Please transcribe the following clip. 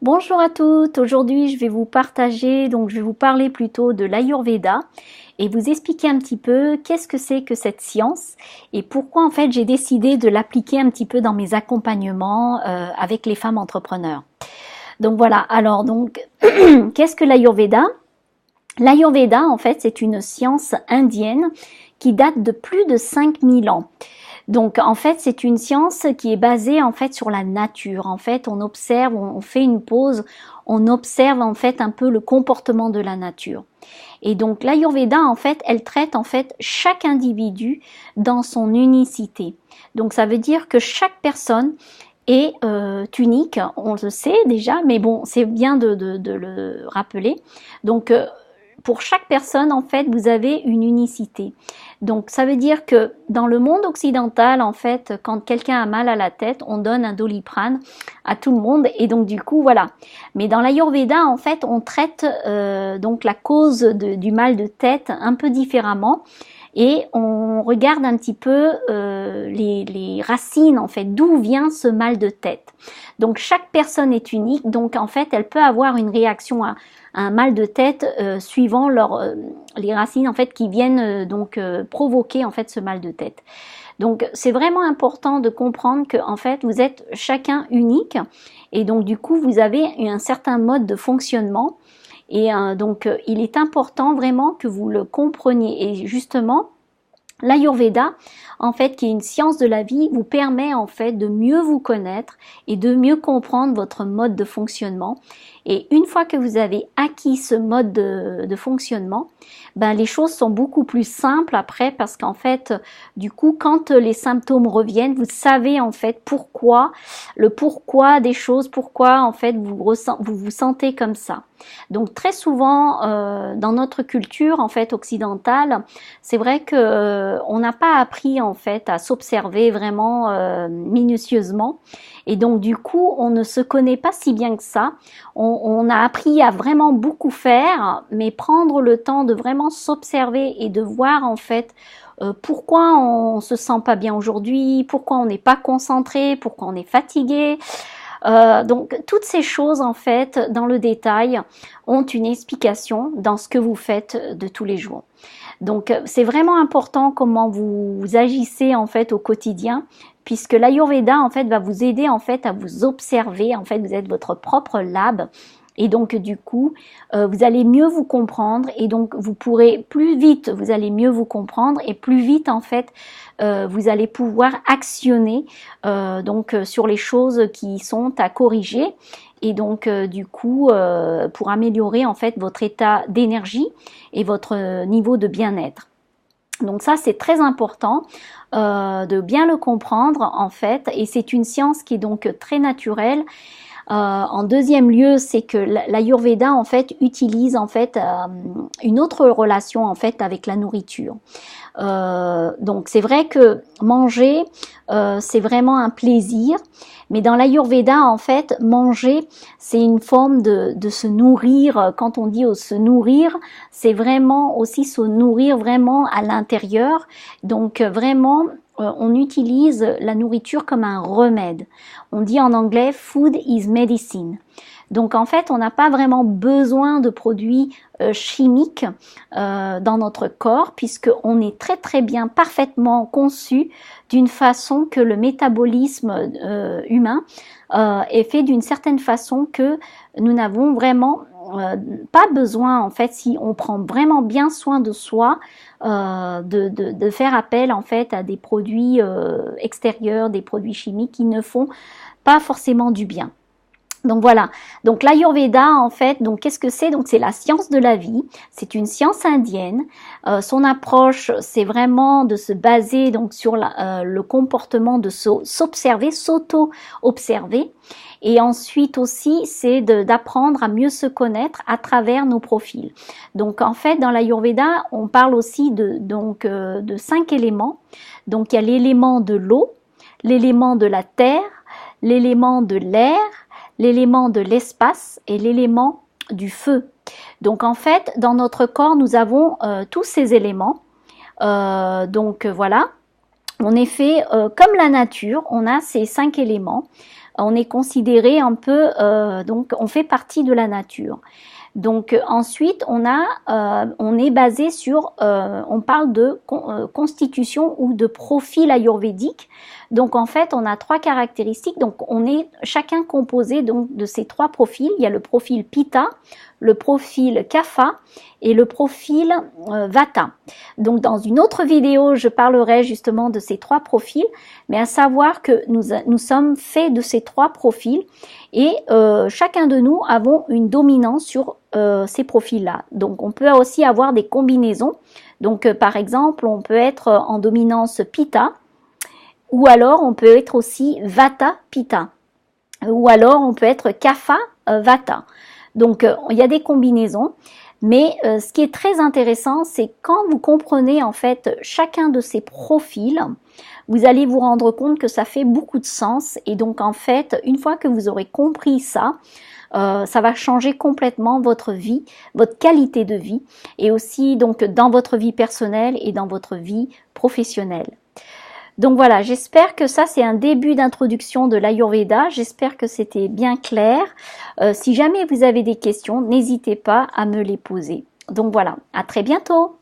Bonjour à toutes, aujourd'hui je vais vous partager, je vais vous parler plutôt de l'Ayurveda et vous expliquer un petit peu qu'est-ce que c'est que cette science et pourquoi en fait j'ai décidé de l'appliquer un petit peu dans mes accompagnements avec les femmes entrepreneurs. Donc voilà, alors qu'est-ce que l'Ayurveda? L'Ayurveda en fait c'est une science indienne qui date de plus de 5000 ans. Donc en fait, c'est une science qui est basée en fait sur la nature. En fait, on observe, on fait une pause, on observe en fait un peu le comportement de la nature. Et donc l'Ayurveda en fait, elle traite en fait chaque individu dans son unicité. Donc ça veut dire que chaque personne est unique, on le sait déjà, mais bon, c'est bien de le rappeler. Donc pour chaque personne, en fait, vous avez une unicité. Donc, ça veut dire que dans le monde occidental, en fait, quand quelqu'un a mal à la tête, on donne un Doliprane à tout le monde. Et donc, du coup, voilà. Mais dans l'Ayurveda, en fait, on traite donc la cause du mal de tête un peu différemment. Et on regarde un petit peu les racines, en fait, d'où vient ce mal de tête. Donc, chaque personne est unique. Donc, en fait, elle peut avoir une réaction à un mal de tête suivant les racines en fait qui viennent provoquer en fait ce mal de tête. Donc c'est vraiment important de comprendre que en fait vous êtes chacun unique et donc du coup vous avez un certain mode de fonctionnement et il est important vraiment que vous le compreniez et justement l'Ayurveda, en fait, qui est une science de la vie, vous permet en fait de mieux vous connaître et de mieux comprendre votre mode de fonctionnement. Et une fois que vous avez acquis ce mode de fonctionnement, les choses sont beaucoup plus simples après parce qu'en fait, du coup, quand les symptômes reviennent, vous savez en fait le pourquoi des choses, pourquoi en fait vous vous sentez comme ça. Donc très souvent dans notre culture en fait occidentale, c'est vrai que on n'a pas appris en fait à s'observer vraiment minutieusement et donc du coup on ne se connaît pas si bien que ça. On a appris à vraiment beaucoup faire, mais prendre le temps de vraiment s'observer et de voir en fait pourquoi on se sent pas bien aujourd'hui, pourquoi on n'est pas concentré, pourquoi on est fatigué. Donc toutes ces choses en fait dans le détail ont une explication dans ce que vous faites de tous les jours. Donc c'est vraiment important comment vous agissez en fait au quotidien puisque l'Ayurveda en fait va vous aider en fait à vous observer, en fait vous êtes votre propre lab et donc du coup vous allez mieux vous comprendre et donc vous pourrez plus vite, vous allez mieux vous comprendre et plus vite en fait vous allez pouvoir actionner sur les choses qui sont à corriger et donc du coup pour améliorer en fait votre état d'énergie et votre niveau de bien-être. Donc ça c'est très important de bien le comprendre en fait et c'est une science qui est donc très naturelle. En deuxième lieu, c'est que l'Ayurveda en fait utilise en fait une autre relation en fait avec la nourriture. Donc c'est vrai que manger c'est vraiment un plaisir, mais dans l'Ayurveda en fait manger c'est une forme de se nourrir. Quand on dit se nourrir, c'est vraiment aussi se nourrir vraiment à l'intérieur. Donc vraiment on utilise la nourriture comme un remède. On dit en anglais food is medicine. Donc en fait, on n'a pas vraiment besoin de produits chimiques dans notre corps puisqu'on est très très bien parfaitement conçu d'une façon que le métabolisme humain est fait d'une certaine façon que nous n'avons vraiment pas besoin en fait si on prend vraiment bien soin de soi de faire appel en fait à des produits extérieurs, des produits chimiques qui ne font pas forcément du bien. Donc voilà, donc l'Ayurveda en fait, donc qu'est-ce que c'est? Donc c'est la science de la vie, c'est une science indienne. Son approche, c'est vraiment de se baser donc sur le comportement de s'observer, s'auto-observer. Et ensuite aussi, c'est d'apprendre à mieux se connaître à travers nos profils. Donc en fait, dans l'Ayurveda, on parle aussi de 5 éléments. Donc il y a l'élément de l'eau, l'élément de la terre, l'élément de l'air, l'élément de l'espace et l'élément du feu. Donc en fait, dans notre corps, nous avons tous ces éléments. Voilà, on est fait comme la nature, on a ces 5 éléments. on est considéré un peu, donc on fait partie de la nature. Donc ensuite, on est basé sur, on parle de constitution ou de profil ayurvédique. Donc en fait, on a 3 caractéristiques. Donc on est chacun composé donc de ces 3 profils. Il y a le profil Pitta, le profil Kapha et le profil Vata. Donc dans une autre vidéo, je parlerai justement de ces 3 profils, mais à savoir que nous sommes faits de ces 3 profils et chacun de nous avons une dominance sur ces profils-là. Donc on peut aussi avoir des combinaisons. Donc par exemple, on peut être en dominance Pitta, ou alors on peut être aussi Vata Pitta, ou alors on peut être Kapha Vata. Donc il y a des combinaisons, mais ce qui est très intéressant, c'est quand vous comprenez en fait chacun de ces profils, vous allez vous rendre compte que ça fait beaucoup de sens. Et donc en fait, une fois que vous aurez compris ça, ça va changer complètement votre vie, votre qualité de vie, et aussi donc dans votre vie personnelle et dans votre vie professionnelle. Donc voilà, j'espère que ça c'est un début d'introduction de l'Ayurveda, j'espère que c'était bien clair. Si jamais vous avez des questions, n'hésitez pas à me les poser. Donc voilà, à très bientôt.